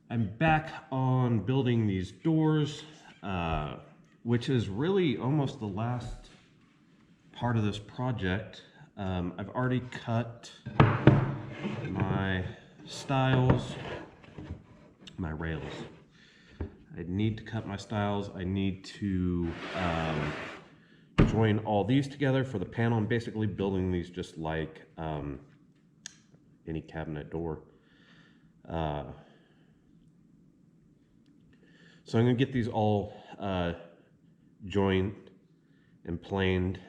I'm back on building these doors, which is really almost the last part of this project. I've already cut my stiles, my rails. I need to cut my stiles. I need to join all these together for the panel. I'm basically building these just like any cabinet door. So I'm going to get these all joined and planed,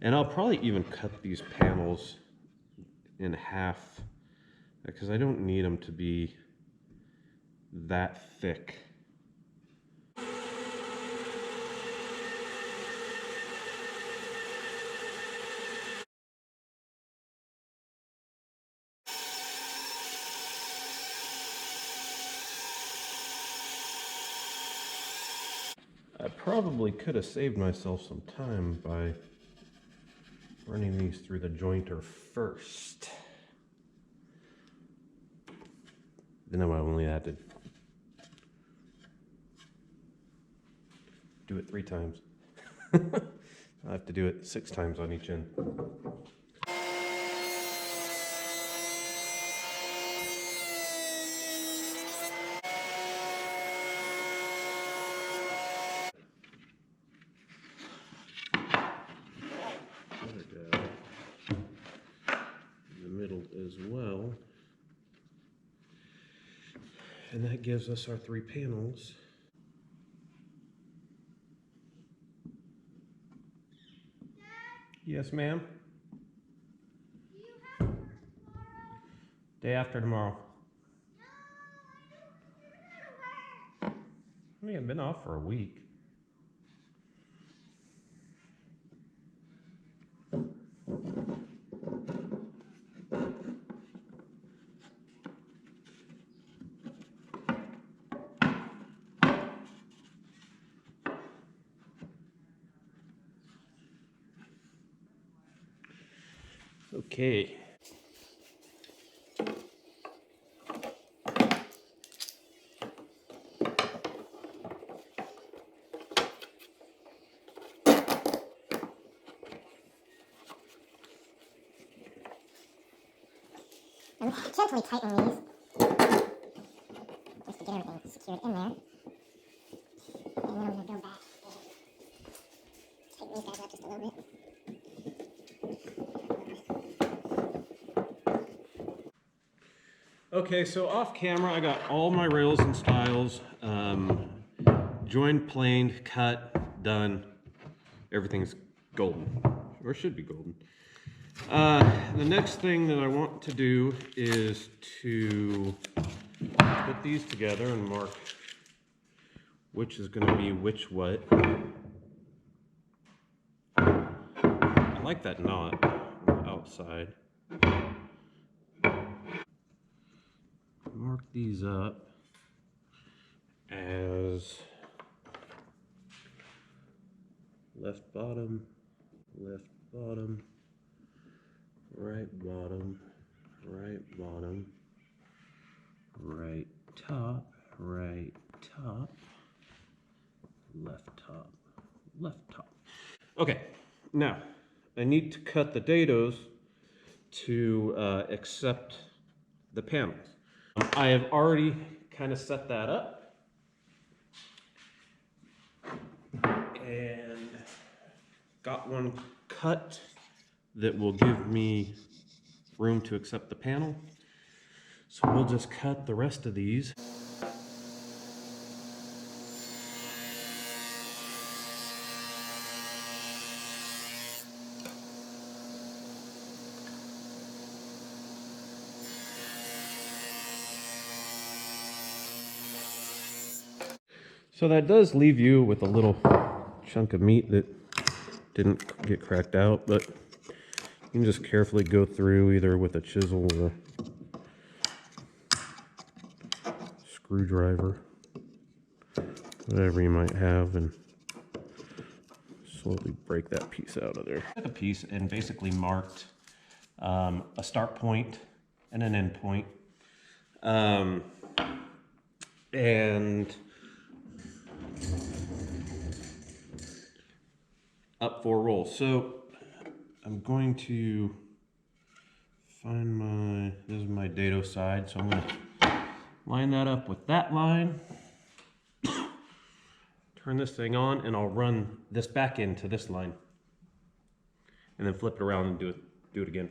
and I'll probably even cut these panels in half because I don't need them to be that thick. I probably could have saved myself some time by running these through the jointer first. Then I only had to do it 3 times. I have to do it 6 times on each end. As well, and that gives us our 3 panels. Yes, ma'am. Day after tomorrow. I mean, I've been off for a week. Okay. I'm gently tighten these just to get everything secured in there. And then I'm going to go back and tighten these guys up just a little bit. Okay, so off camera, I got all my rails and stiles joined, planed, cut, done. Everything's golden, or should be golden. The next thing that I want to do is to put these together and mark which is going to be which what. I like that knot on the outside. Mark these up as left bottom, right bottom, right bottom, right top, left top, left top. Okay, now I need to cut the dados to accept the panels. I have already kind of set that up and got one cut that will give me room to accept the panel. So we'll just cut the rest of these. So that does leave you with a little chunk of meat that didn't get cracked out, but you can just carefully go through either with a chisel or a screwdriver, whatever you might have, and slowly break that piece out of there. I took a piece and basically marked a start point and an end point. and up 4 rolls. So I'm going to find this is my dado side, so I'm going to line that up with that line, turn this thing on, and I'll run this back into this line, and then flip it around and do it again.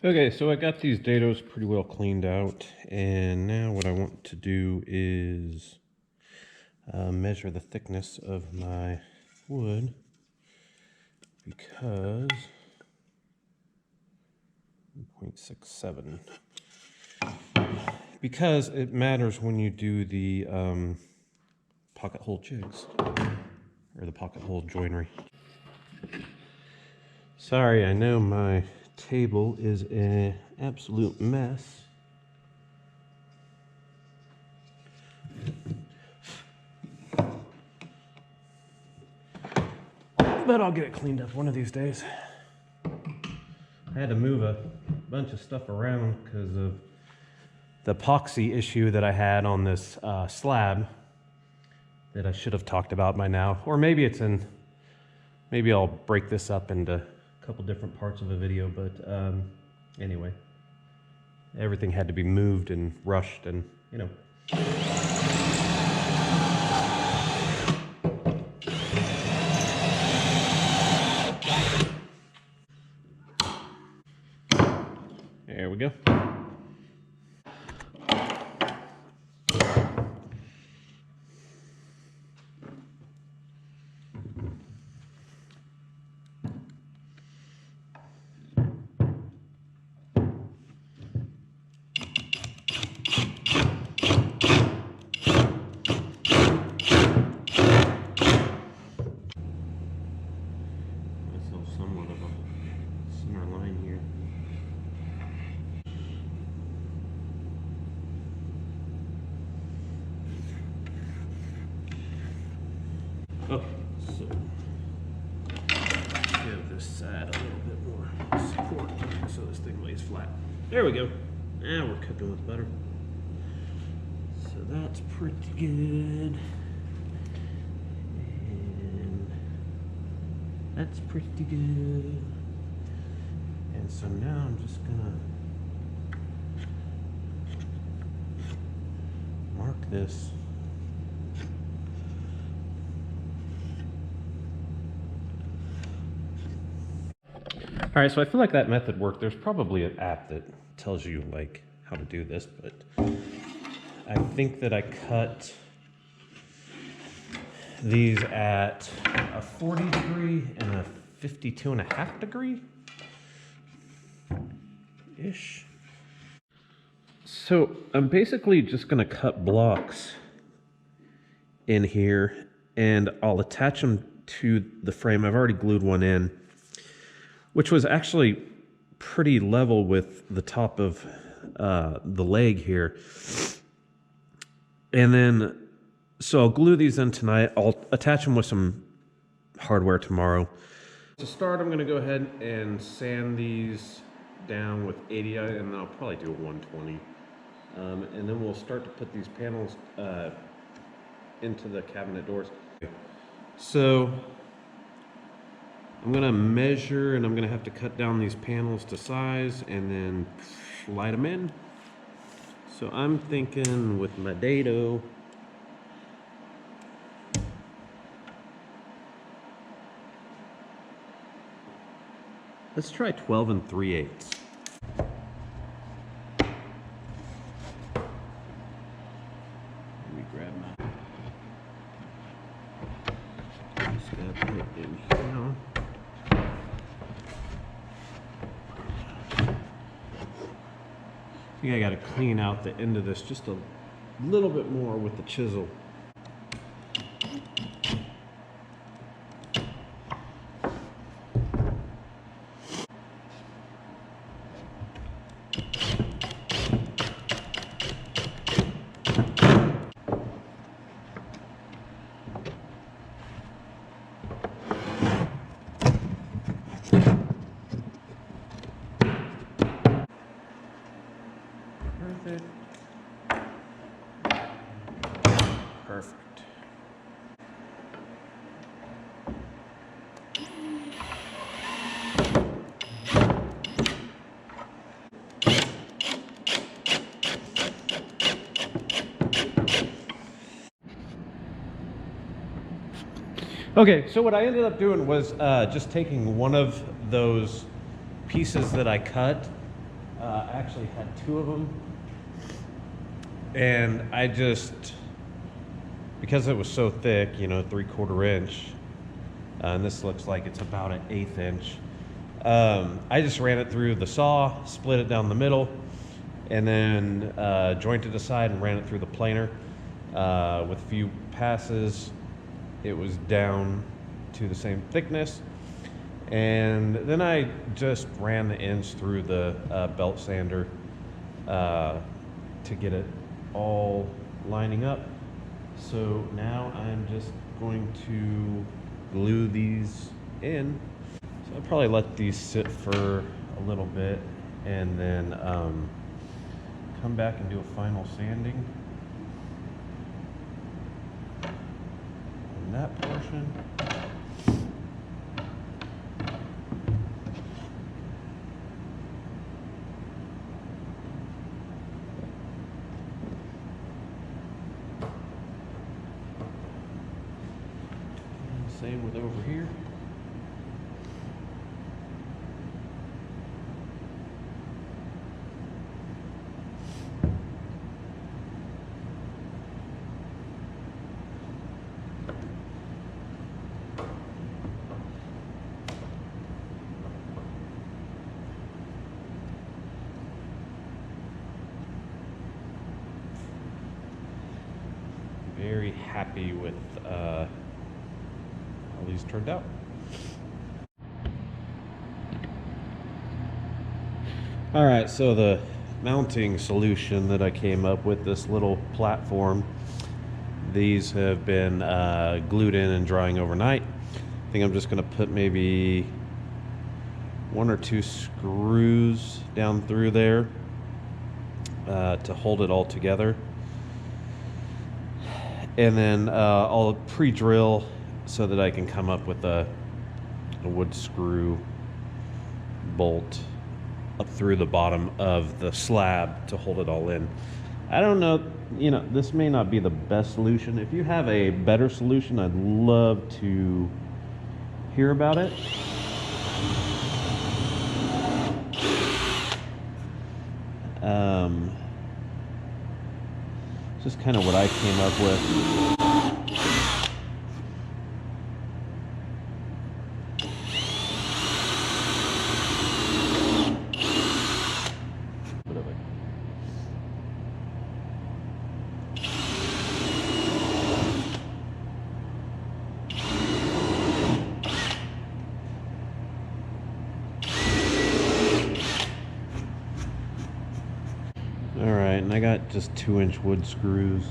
Okay, so I got these dados pretty well cleaned out, and now what I want to do is measure the thickness of my wood, because 0.67, because it matters when you do the pocket hole jigs, or the pocket hole joinery. Sorry, I know my table is an absolute mess. But I'll get it cleaned up one of these days. I had to move a bunch of stuff around because of the epoxy issue that I had on this slab that I should have talked about by now. Or maybe maybe I'll break this up into a couple different parts of a video, but anyway, everything had to be moved and rushed, and you know. There we go. Somewhat of a center line here. Okay, so give this side a little bit more support so this thing lays flat. There we go. Now we're cooking with butter. So that's pretty good. And that's pretty good. And so now I'm just gonna mark this. All right, so I feel like that method worked. There's probably an app that tells you like how to do this, but I think that I cut these at a 40 degree and a 52.5 degree ish. So I'm basically just gonna cut blocks in here and I'll attach them to the frame. I've already glued one in, which was actually pretty level with the top of the leg here. And then, so I'll glue these in tonight. I'll attach them with some hardware tomorrow. To start, I'm gonna go ahead and sand these down with 80, and then I'll probably do a 120. And then we'll start to put these panels into the cabinet doors. So I'm gonna measure, and I'm gonna have to cut down these panels to size and then slide them in. So I'm thinking with my dado, let's try 12 3/8. Let me grab my, just gotta put it in here. think I got to clean out the end of this just a little bit more with the chisel. Perfect. Okay, so what I ended up doing was just taking one of those pieces that I cut. I actually had two of them. And I just, because it was so thick, you know, 3/4 inch, and this looks like it's about an 1/8 inch, I just ran it through the saw, split it down the middle, and then jointed aside and ran it through the planer. With a few passes, it was down to the same thickness. And then I just ran the ends through the belt sander to get it all lining up. So now I'm just going to glue these in. So I'll probably let these sit for a little bit and then come back and do a final sanding on that portion. Same with over here. Very happy with how these turned out. All right, so the mounting solution that I came up with, this little platform, these have been glued in and drying overnight. I think I'm just going to put maybe 1 or 2 screws down through there to hold it all together. And then I'll pre-drill so that I can come up with a wood screw bolt up through the bottom of the slab to hold it all in. I don't know, you know, this may not be the best solution. If you have a better solution, I'd love to hear about it. Just kind of what I came up with. Alright, and I got just 2-inch wood screws.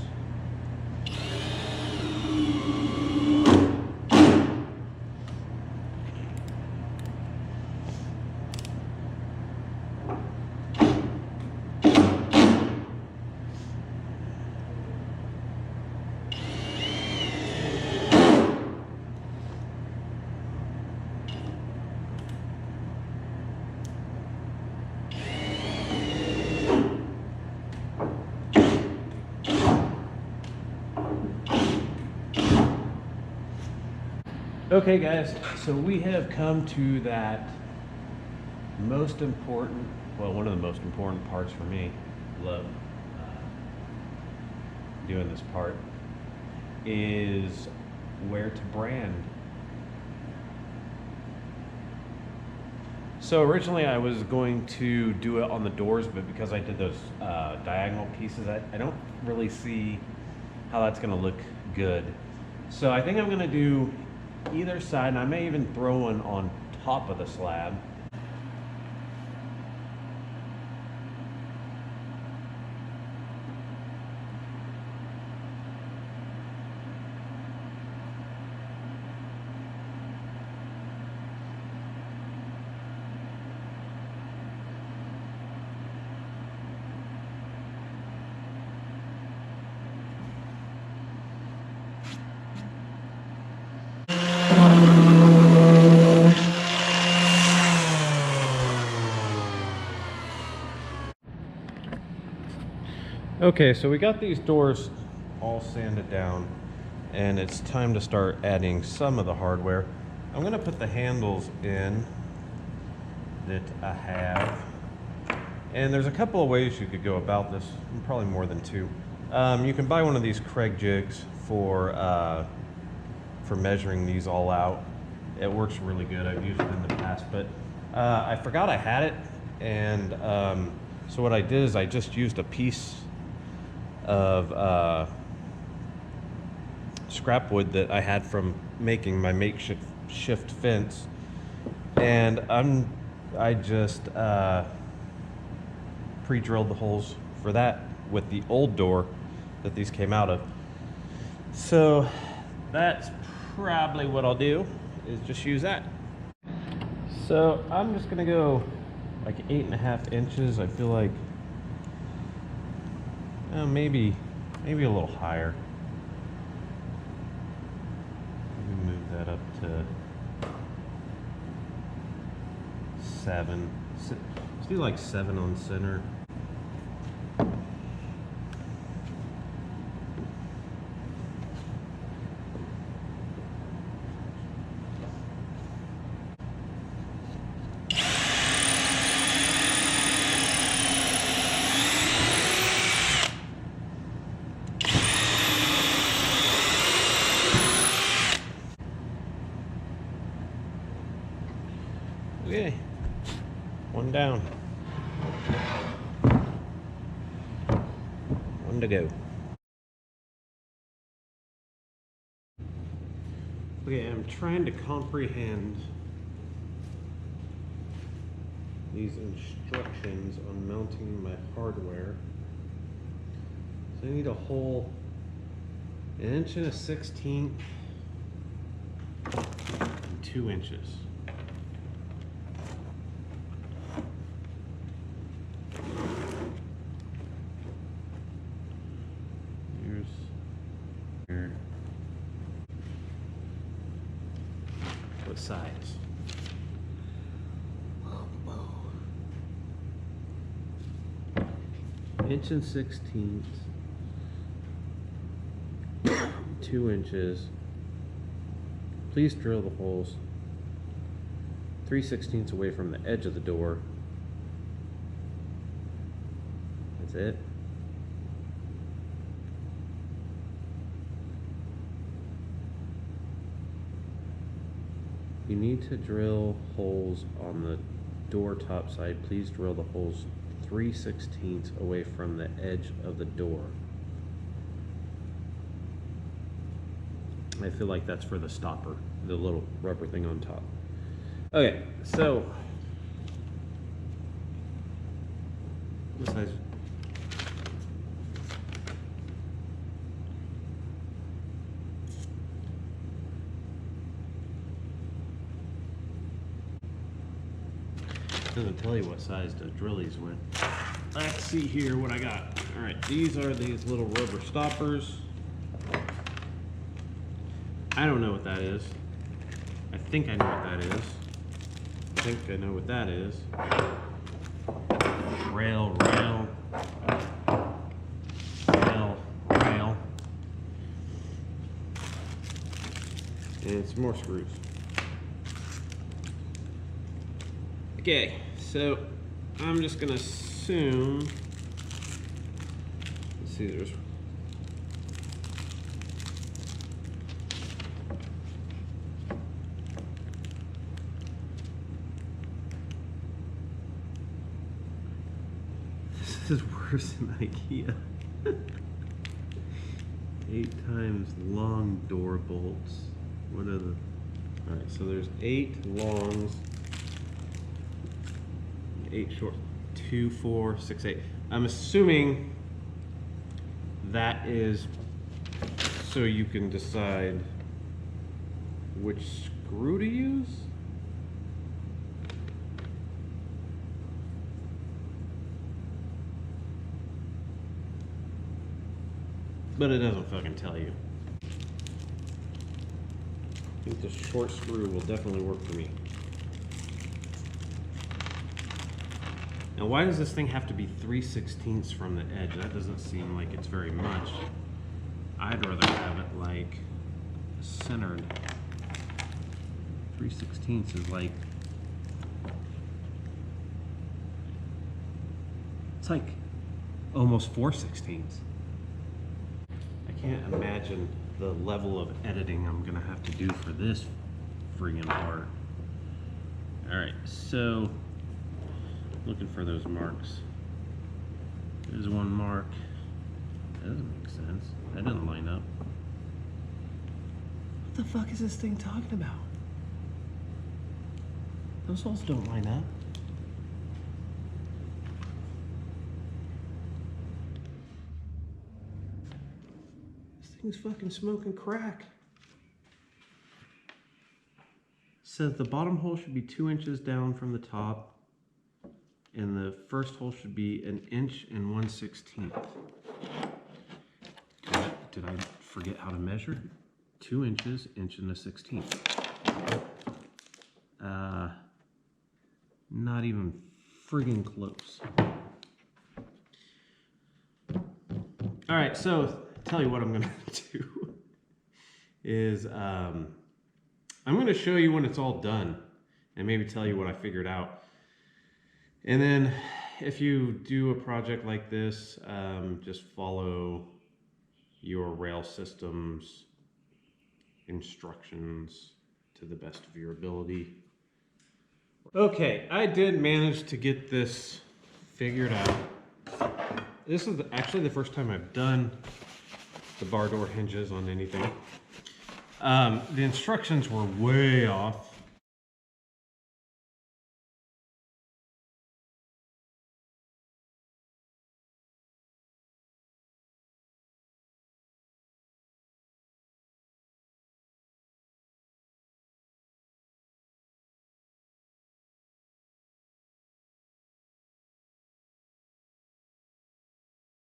Okay guys, so we have come to that most important, well, one of the most important parts for me. Love doing this part, is where to brand. So originally I was going to do it on the doors, but because I did those diagonal pieces, I don't really see how that's gonna look good. So I think I'm gonna do either side, and I may even throw one on top of the slab. Okay, so we got these doors all sanded down, and it's time to start adding some of the hardware. I'm gonna put the handles in that I have, and there's a couple of ways you could go about this, probably more than two. You can buy one of these Craig jigs for measuring these all out. It works really good. I've used it in the past, but I forgot I had it, and so what I did is I just used a piece of scrap wood that I had from making my makeshift fence, and I just pre-drilled the holes for that with the old door that these came out of. So that's probably what I'll do, is just use that. So I'm just gonna go like 8.5 inches. I feel like maybe a little higher. Let me move that up to 7. Let's do like 7 on center. Okay, one down. One to go. Okay, I'm trying to comprehend these instructions on mounting my hardware. So I need a hole 1 1/16 and 2 inches. Here. What size? Oh, 1 1/16, 2 inches. Please drill the holes 3/16 away from the edge of the door. That's it. You need to drill holes on the door top side. Please drill the holes 3/16 away from the edge of the door. I feel like that's for the stopper, the little rubber thing on top. Okay, so what size? Doesn't tell you what size to drill these with. Let's see here what I got. All right, these are these little rubber stoppers. I don't know what that is. I think I know what that is. I think I know what that is. Rail, rail. Rail, rail. And some more screws. Okay, so I'm just gonna assume, let's see, there's This is worse than IKEA. 8 times long door bolts. What are the... Alright, so there's 8 longs. 8 short. 2, 4, 6, 8. I'm assuming that is so you can decide which screw to use. But it doesn't fucking tell you. I think the short screw will definitely work for me. Now, why does this thing have to be 3/16 from the edge? That doesn't seem like it's very much. I'd rather have it like centered. 3/16 is like, it's like almost 4/16. I can't imagine the level of editing I'm gonna have to do for this friggin' part. All right, so looking for those marks. There's one mark. That doesn't make sense. That doesn't line up. What the fuck is this thing talking about? Those holes don't line up. This thing's fucking smoking crack. Says the bottom hole should be 2 inches down from the top, and the first hole should be 1 inch and 1/16. Did I forget how to measure? 2 inches, inch and 1/16. Not even friggin' close. All right, so tell you what I'm gonna do is I'm gonna show you when it's all done and maybe tell you what I figured out. And then if you do a project like this, just follow your rail system's instructions to the best of your ability. Okay, I did manage to get this figured out. This is actually the first time I've done the bar door hinges on anything. The instructions were way off.